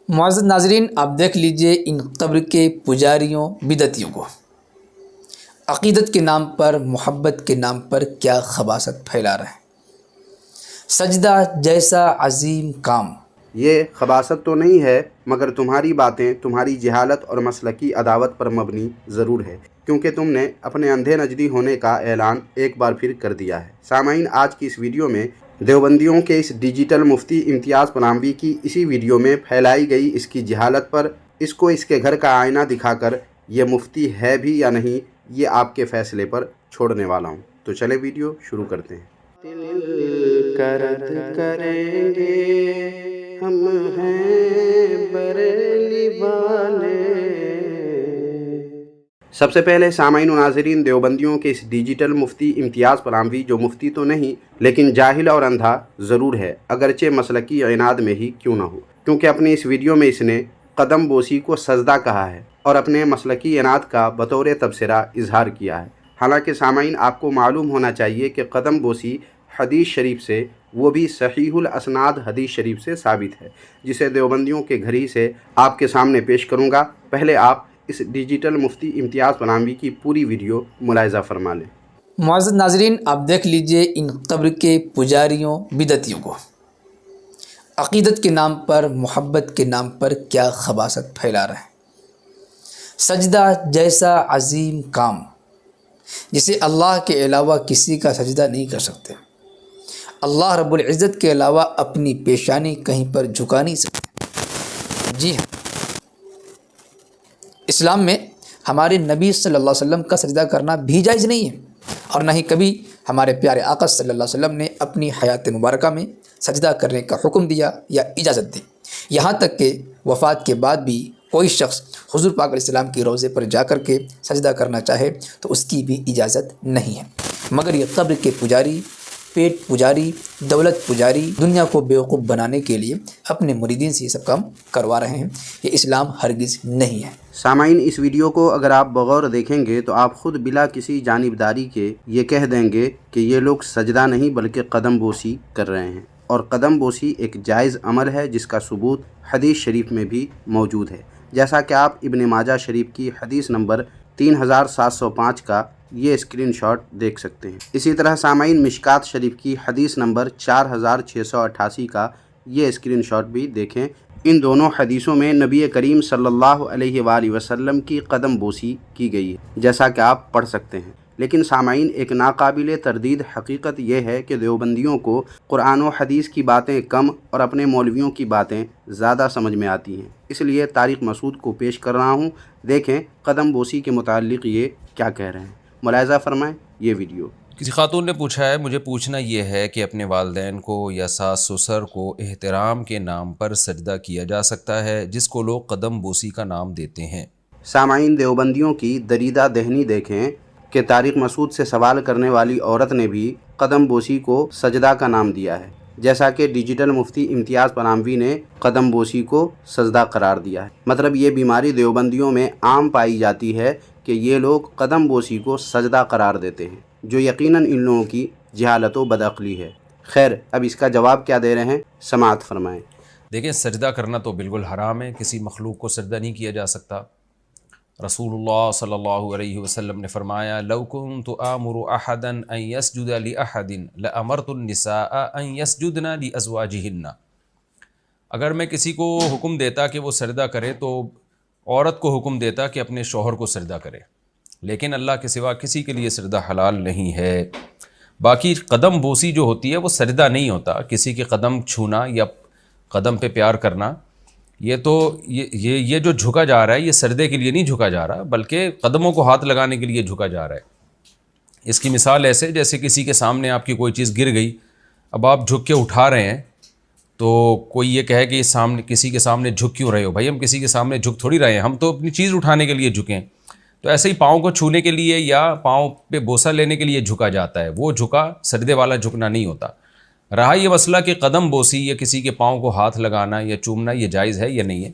معزز ناظرین، آپ دیکھ لیجئے ان قبر کے پجاریوں بدعتیوں کو عقیدت کے نام پر، محبت کے نام پر کیا خباثت پھیلا رہے ہیں۔ سجدہ جیسا عظیم کام، یہ خباثت تو نہیں ہے، مگر تمہاری باتیں تمہاری جہالت اور مسلکی عداوت پر مبنی ضرور ہے، کیونکہ تم نے اپنے اندھے نجدی ہونے کا اعلان ایک بار پھر کر دیا ہے۔ سامعین، آج کی اس ویڈیو میں دیوبندیوں کے اس ڈیجیٹل مفتی امتیاز پراموی کی اسی ویڈیو میں پھیلائی گئی اس کی جہالت پر، اس کو اس کے گھر کا آئینہ دکھا کر یہ مفتی ہے بھی یا نہیں، یہ آپ کے فیصلے پر چھوڑنے والا ہوں۔ تو چلے ویڈیو شروع کرتے ہیں۔ دل کرد کریں گے ہم ہیں بریلی والے۔ سب سے پہلے سامعین و ناظرین، دیوبندیوں کے اس ڈیجیٹل مفتی امتیاز پراموی جو مفتی تو نہیں لیکن جاہل اور اندھا ضرور ہے، اگرچہ مسلکی عناد میں ہی کیوں نہ ہو، کیونکہ اپنی اس ویڈیو میں اس نے قدم بوسی کو سجدہ کہا ہے اور اپنے مسلکی عناد کا بطور تبصرہ اظہار کیا ہے۔ حالانکہ سامعین، آپ کو معلوم ہونا چاہیے کہ قدم بوسی حدیث شریف سے، وہ بھی صحیح الاسناد حدیث شریف سے ثابت ہے، جسے دیوبندیوں کے گھر ہی سے آپ کے سامنے پیش کروں گا۔ پہلے آپ اس ڈیجیٹل مفتی امتیاز پراموی کی پوری ویڈیو ملاحظہ فرما لیں۔ معزز ناظرین، آپ دیکھ لیجئے ان قبر کے پجاریوں بدعتیوں کو عقیدت کے نام پر، محبت کے نام پر کیا خباثت پھیلا رہے ہیں۔ سجدہ جیسا عظیم کام جسے اللہ کے علاوہ کسی کا سجدہ نہیں کر سکتے، اللہ رب العزت کے علاوہ اپنی پیشانی کہیں پر جھکا نہیں سکتے۔ جی ہاں، اسلام میں ہمارے نبی صلی اللہ علیہ وسلم کا سجدہ کرنا بھی جائز نہیں ہے، اور نہ ہی کبھی ہمارے پیارے آقا صلی اللہ علیہ وسلم نے اپنی حیات مبارکہ میں سجدہ کرنے کا حکم دیا یا اجازت دی۔ یہاں تک کہ وفات کے بعد بھی کوئی شخص حضور پاک علیہ السلام کی روضے پر جا کر کے سجدہ کرنا چاہے تو اس کی بھی اجازت نہیں ہے، مگر یہ قبر کے پجاری، پیٹ پجاری، دولت پجاری دنیا کو بیوقوف بنانے کے لیے اپنے مریدین سے یہ سب کام کروا رہے ہیں۔ یہ اسلام ہرگز نہیں ہے۔ سامعین، اس ویڈیو کو اگر آپ بغور دیکھیں گے تو آپ خود بلا کسی جانبداری کے یہ کہہ دیں گے کہ یہ لوگ سجدہ نہیں بلکہ قدم بوسی کر رہے ہیں، اور قدم بوسی ایک جائز عمل ہے جس کا ثبوت حدیث شریف میں بھی موجود ہے، جیسا کہ آپ ابن ماجہ شریف کی حدیث نمبر 3705 کا یہ اسکرین شاٹ دیکھ سکتے ہیں۔ اسی طرح سامعین، مشکات شریف کی حدیث نمبر 4688 کا یہ اسکرین شاٹ بھی دیکھیں۔ ان دونوں حدیثوں میں نبی کریم صلی اللہ علیہ وآلہ وسلم کی قدم بوسی کی گئی ہے، جیسا کہ آپ پڑھ سکتے ہیں۔ لیکن سامعین، ایک ناقابل تردید حقیقت یہ ہے کہ دیوبندیوں کو قرآن و حدیث کی باتیں کم اور اپنے مولویوں کی باتیں زیادہ سمجھ میں آتی ہیں۔ اس لیے طارق مسعود کو پیش کر رہا ہوں، دیکھیں قدم بوسی کے متعلق یہ کیا کہہ رہے ہیں۔ ملاحظہ فرمائیں یہ ویڈیو۔ کسی خاتون نے پوچھا ہے، مجھے پوچھنا یہ ہے کہ اپنے والدین کو یا ساس سسر کو احترام کے نام پر سجدہ کیا جا سکتا ہے، جس کو لوگ قدم بوسی کا نام دیتے ہیں؟ سامعین، دیوبندیوں کی دریدہ دہنی دیکھیں کہ طارق مسعود سے سوال کرنے والی عورت نے بھی قدم بوسی کو سجدہ کا نام دیا ہے، جیسا کہ ڈیجیٹل مفتی امتیاز پراموی نے قدم بوسی کو سجدہ قرار دیا ہے۔ مطلب یہ بیماری دیوبندیوں میں عام پائی جاتی ہے کہ یہ لوگ قدم بوسی کو سجدہ قرار دیتے ہیں، جو یقیناً ان لوگوں کی جہالت و بدعقلی ہے۔ خیر، اب اس کا جواب کیا دے رہے ہیں، سماعت فرمائیں۔ دیکھیں، سجدہ کرنا تو بالکل حرام ہے، کسی مخلوق کو سجدہ نہیں کیا جا سکتا۔ رسول اللہ صلی اللہ علیہ وسلم نے فرمایا، لو کنت آمر احدا ان یسجد لاحد لامرت النساء ان یسجدن لازواجہن۔ اگر میں کسی کو حکم دیتا کہ وہ سجدہ کرے تو عورت کو حکم دیتا کہ اپنے شوہر کو سجدہ کرے، لیکن اللہ کے سوا کسی کے لیے سجدہ حلال نہیں ہے۔ باقی قدم بوسی جو ہوتی ہے وہ سجدہ نہیں ہوتا، کسی کے قدم چھونا یا قدم پہ پیار کرنا، یہ تو یہ جو جھکا جا رہا ہے یہ سجدے کے لیے نہیں جھکا جا رہا، بلکہ قدموں کو ہاتھ لگانے کے لیے جھکا جا رہا ہے۔ اس کی مثال ایسے جیسے کسی کے سامنے آپ کی کوئی چیز گر گئی، اب آپ جھک کے اٹھا رہے ہیں، تو کوئی یہ کہے کہ سامنے کسی کے سامنے جھک کیوں رہے ہو؟ بھائی، ہم کسی کے سامنے جھک تھوڑی رہے ہیں، ہم تو اپنی چیز اٹھانے کے لیے جھکیں۔ تو ایسے ہی پاؤں کو چھونے کے لیے یا پاؤں پہ بوسہ لینے کے لیے جھکا جاتا ہے، وہ جھکا سجدے والا جھکنا نہیں ہوتا۔ رہا یہ مسئلہ کہ قدم بوسی یا کسی کے پاؤں کو ہاتھ لگانا یا چومنا یہ جائز ہے یا نہیں ہے،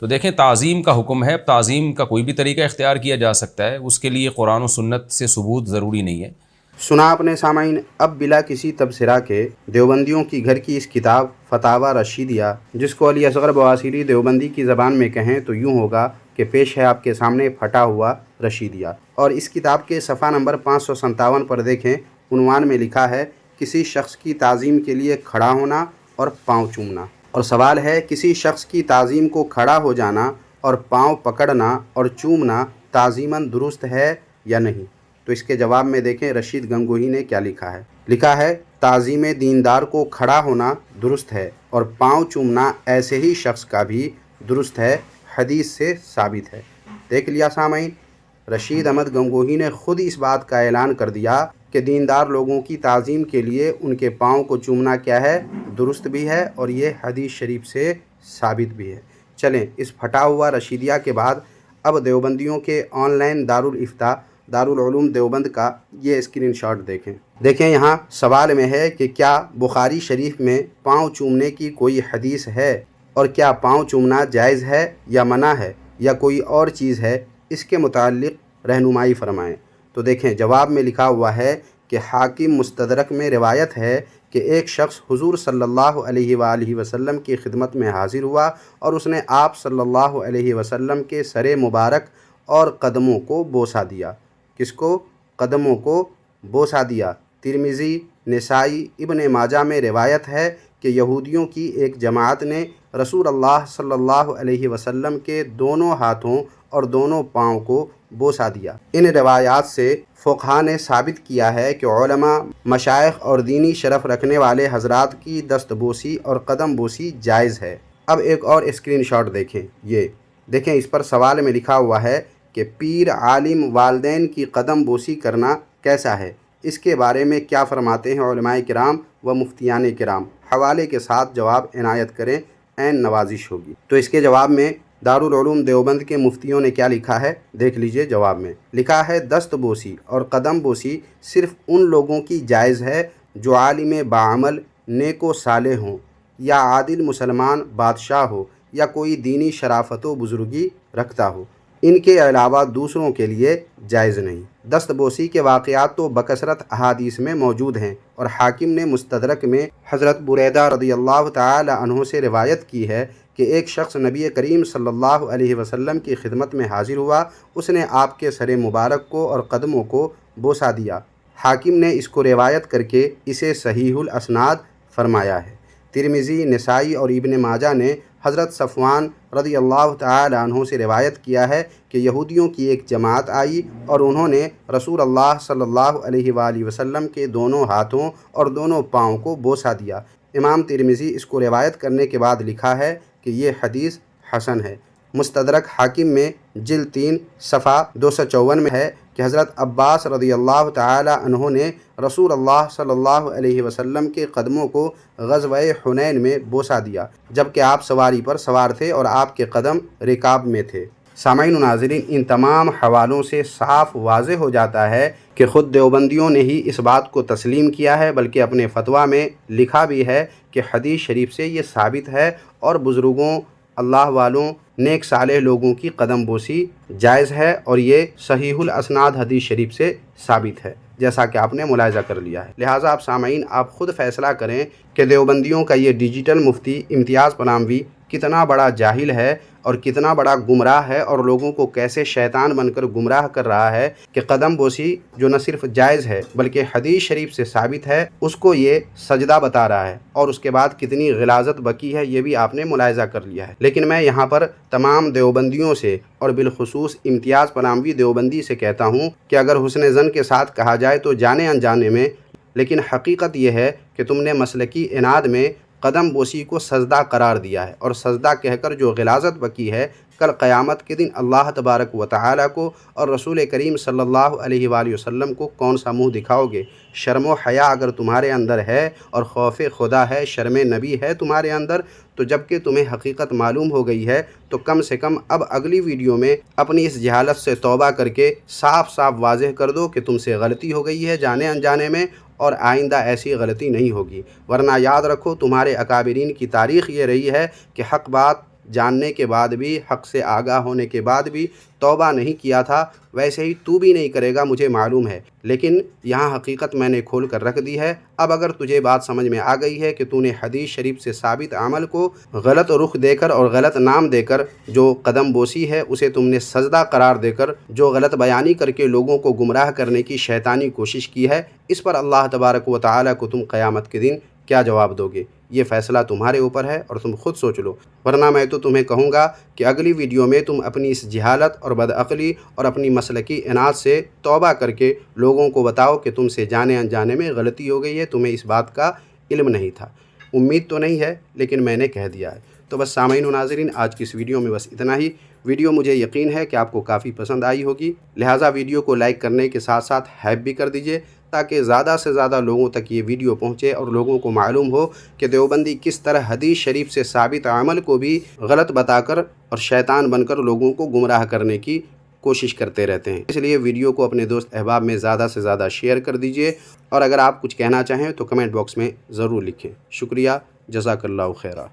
تو دیکھیں تعظیم کا حکم ہے، تعظیم کا کوئی بھی طریقہ اختیار کیا جا سکتا ہے، اس کے لیے قرآن و سنت سے ثبوت ضروری نہیں ہے۔ سنا اپنے سامعین، اب بلا کسی تبصرہ کے دیوبندیوں کی گھر کی اس کتاب فتاوی رشیدیہ، جس کو علی اصغر بواسیری دیوبندی کی زبان میں کہیں تو یوں ہوگا کہ پیش ہے آپ کے سامنے پھٹا ہوا رشیدیہ۔ اور اس کتاب کے صفحہ نمبر 557 پر دیکھیں، عنوان میں لکھا ہے کسی شخص کی تعظیم کے لیے کھڑا ہونا اور پاؤں چومنا۔ اور سوال ہے، کسی شخص کی تعظیم کو کھڑا ہو جانا اور پاؤں پکڑنا اور چومنا تعظیماً درست ہے یا نہیں؟ تو اس کے جواب میں دیکھیں رشید گنگوہی نے کیا لکھا ہے۔ لکھا ہے، تعظیم دیندار کو کھڑا ہونا درست ہے اور پاؤں چومنا ایسے ہی شخص کا بھی درست ہے، حدیث سے ثابت ہے۔ دیکھ لیا سامعین، رشید احمد گنگوہی نے خود اس بات کا اعلان کر دیا کہ دیندار لوگوں کی تعظیم کے لیے ان کے پاؤں کو چومنا کیا ہے، درست بھی ہے، اور یہ حدیث شریف سے ثابت بھی ہے۔ چلیں، اس پھٹا ہوا رشیدیہ کے بعد اب دیوبندیوں کے آن لائن دارالافتاء دارالعلوم دیوبند کا یہ اسکرین شاٹ دیکھیں یہاں سوال میں ہے کہ کیا بخاری شریف میں پاؤں چومنے کی کوئی حدیث ہے، اور کیا پاؤں چومنا جائز ہے یا منع ہے یا کوئی اور چیز ہے، اس کے متعلق رہنمائی فرمائیں۔ تو دیکھیں جواب میں لکھا ہوا ہے کہ حاکم مستدرک میں روایت ہے کہ ایک شخص حضور صلی اللہ علیہ وآلہ وسلم کی خدمت میں حاضر ہوا اور اس نے آپ صلی اللہ علیہ وسلم کے سر مبارک اور قدموں کو بوسہ دیا۔ کس کو؟ قدموں کو بوسہ دیا۔ ترمذی، نسائی، ابن ماجہ میں روایت ہے کہ یہودیوں کی ایک جماعت نے رسول اللہ صلی اللہ علیہ وسلم کے دونوں ہاتھوں اور دونوں پاؤں کو بوسہ دیا۔ ان روایات سے فقہا نے ثابت کیا ہے کہ علماء، مشائخ اور دینی شرف رکھنے والے حضرات کی دست بوسی اور قدم بوسی جائز ہے۔ اب ایک اور اسکرین شاٹ دیکھیں، یہ دیکھیں، اس پر سوال میں لکھا ہوا ہے کہ پیر، عالم، والدین کی قدم بوسی کرنا کیسا ہے؟ اس کے بارے میں کیا فرماتے ہیں علماء کرام و مفتیان کرام؟ حوالے کے ساتھ جواب عنایت کریں، عین نوازش ہوگی۔ تو اس کے جواب میں دارالعلوم دیوبند کے مفتیوں نے کیا لکھا ہے، دیکھ لیجئے۔ جواب میں لکھا ہے، دست بوسی اور قدم بوسی صرف ان لوگوں کی جائز ہے جو عالم باعمل، نیک و صالح ہوں، یا عادل مسلمان بادشاہ ہو، یا کوئی دینی شرافت و بزرگی رکھتا ہو۔ ان کے علاوہ دوسروں کے لیے جائز نہیں۔ دست بوسی کے واقعات تو بکثرت احادیث میں موجود ہیں، اور حاکم نے مستدرک میں حضرت بریدہ رضی اللہ تعالی عنہ سے روایت کی ہے کہ ایک شخص نبی کریم صلی اللہ علیہ وسلم کی خدمت میں حاضر ہوا، اس نے آپ کے سر مبارک کو اور قدموں کو بوسہ دیا۔ حاکم نے اس کو روایت کر کے اسے صحیح الاسناد فرمایا ہے۔ ترمذی، نسائی اور ابن ماجہ نے حضرت صفوان رضی اللہ تعالی عنہ سے روایت کیا ہے کہ یہودیوں کی ایک جماعت آئی اور انہوں نے رسول اللہ صلی اللہ علیہ وآلہ وسلم کے دونوں ہاتھوں اور دونوں پاؤں کو بوسہ دیا۔ امام ترمذی اس کو روایت کرنے کے بعد لکھا ہے کہ یہ حدیث حسن ہے۔ مستدرک حاکم میں جلد 3 صفحہ 254 میں ہے کہ حضرت عباس رضی اللہ تعالی عنہ نے رسول اللہ صلی اللہ علیہ وسلم کے قدموں کو غزوہ حنین میں بوسہ دیا، جبکہ آپ سواری پر سوار تھے اور آپ کے قدم رکاب میں تھے۔ سامعین و ناظرین، ان تمام حوالوں سے صاف واضح ہو جاتا ہے کہ خود دیوبندیوں نے ہی اس بات کو تسلیم کیا ہے، بلکہ اپنے فتویٰ میں لکھا بھی ہے کہ حدیث شریف سے یہ ثابت ہے، اور بزرگوں، اللہ والوں، نیک صالح لوگوں کی قدم بوسی جائز ہے، اور یہ صحیح الاسناد حدیث شریف سے ثابت ہے، جیسا کہ آپ نے ملاحظہ کر لیا ہے۔ لہٰذا آپ سامعین، آپ خود فیصلہ کریں کہ دیوبندیوں کا یہ ڈیجیٹل مفتی امتیاز پناہوی کتنا بڑا جاہل ہے اور کتنا بڑا گمراہ ہے، اور لوگوں کو کیسے شیطان بن کر گمراہ کر رہا ہے کہ قدم بوسی جو نہ صرف جائز ہے بلکہ حدیث شریف سے ثابت ہے، اس کو یہ سجدہ بتا رہا ہے، اور اس کے بعد کتنی غلاظت بکی ہے یہ بھی آپ نے ملاحظہ کر لیا ہے۔ لیکن میں یہاں پر تمام دیوبندیوں سے اور بالخصوص امتیاز پناہوی دیوبندی سے کہتا ہوں کہ اگر حسن ظن کے ساتھ کہا جائے تو جانے انجانے میں، لیکن حقیقت یہ ہے کہ تم نے مسلکی عناد میں قدم بوسی کو سجدہ قرار دیا ہے، اور سجدہ کہہ کر جو غلاظت بکی ہے، کل قیامت کے دن اللہ تبارک و تعالیٰ کو اور رسول کریم صلی اللہ علیہ وآلہ وسلم کو کون سا منہ دکھاؤ گے؟ شرم و حیا اگر تمہارے اندر ہے اور خوف خدا ہے، شرم نبی ہے تمہارے اندر، تو جب کہ تمہیں حقیقت معلوم ہو گئی ہے تو کم سے کم اب اگلی ویڈیو میں اپنی اس جہالت سے توبہ کر کے صاف صاف واضح کر دو کہ تم سے غلطی ہو گئی ہے جانے انجانے میں، اور آئندہ ایسی غلطی نہیں ہوگی۔ ورنہ یاد رکھو، تمہارے اکابرین کی تاریخ یہ رہی ہے کہ حق بات جاننے کے بعد بھی، حق سے آگاہ ہونے کے بعد بھی توبہ نہیں کیا تھا، ویسے ہی تو بھی نہیں کرے گا، مجھے معلوم ہے، لیکن یہاں حقیقت میں نے کھول کر رکھ دی ہے۔ اب اگر تجھے بات سمجھ میں آ گئی ہے کہ تو نے حدیث شریف سے ثابت عمل کو غلط رخ دے کر اور غلط نام دے کر جو قدم بوسی ہے اسے تم نے سجدہ قرار دے کر جو غلط بیانی کر کے لوگوں کو گمراہ کرنے کی شیطانی کوشش کی ہے، اس پر اللہ تبارک و تعالیٰ کو تم قیامت کے دن کیا جواب دو گے؟ یہ فیصلہ تمہارے اوپر ہے اور تم خود سوچ لو، ورنہ میں تو تمہیں کہوں گا کہ اگلی ویڈیو میں تم اپنی اس جہالت اور بدعقلی اور اپنی مسلکی عناد سے توبہ کر کے لوگوں کو بتاؤ کہ تم سے جانے انجانے میں غلطی ہو گئی ہے، تمہیں اس بات کا علم نہیں تھا۔ امید تو نہیں ہے، لیکن میں نے کہہ دیا ہے۔ تو بس سامعین و ناظرین، آج کی اس ویڈیو میں بس اتنا ہی۔ ویڈیو مجھے یقین ہے کہ آپ کو کافی پسند آئی ہوگی، لہٰذا ویڈیو کو لائک کرنے کے ساتھ ساتھ ہائپ بھی کر دیجئے تاکہ زیادہ سے زیادہ لوگوں تک یہ ویڈیو پہنچے اور لوگوں کو معلوم ہو کہ دیوبندی کس طرح حدیث شریف سے ثابت عمل کو بھی غلط بتا کر اور شیطان بن کر لوگوں کو گمراہ کرنے کی کوشش کرتے رہتے ہیں۔ اس لیے ویڈیو کو اپنے دوست احباب میں زیادہ سے زیادہ شیئر کر دیجئے، اور اگر آپ کچھ کہنا چاہیں تو کمنٹ باکس میں ضرور لکھیں۔ شکریہ، جزاک اللہ خیرہ۔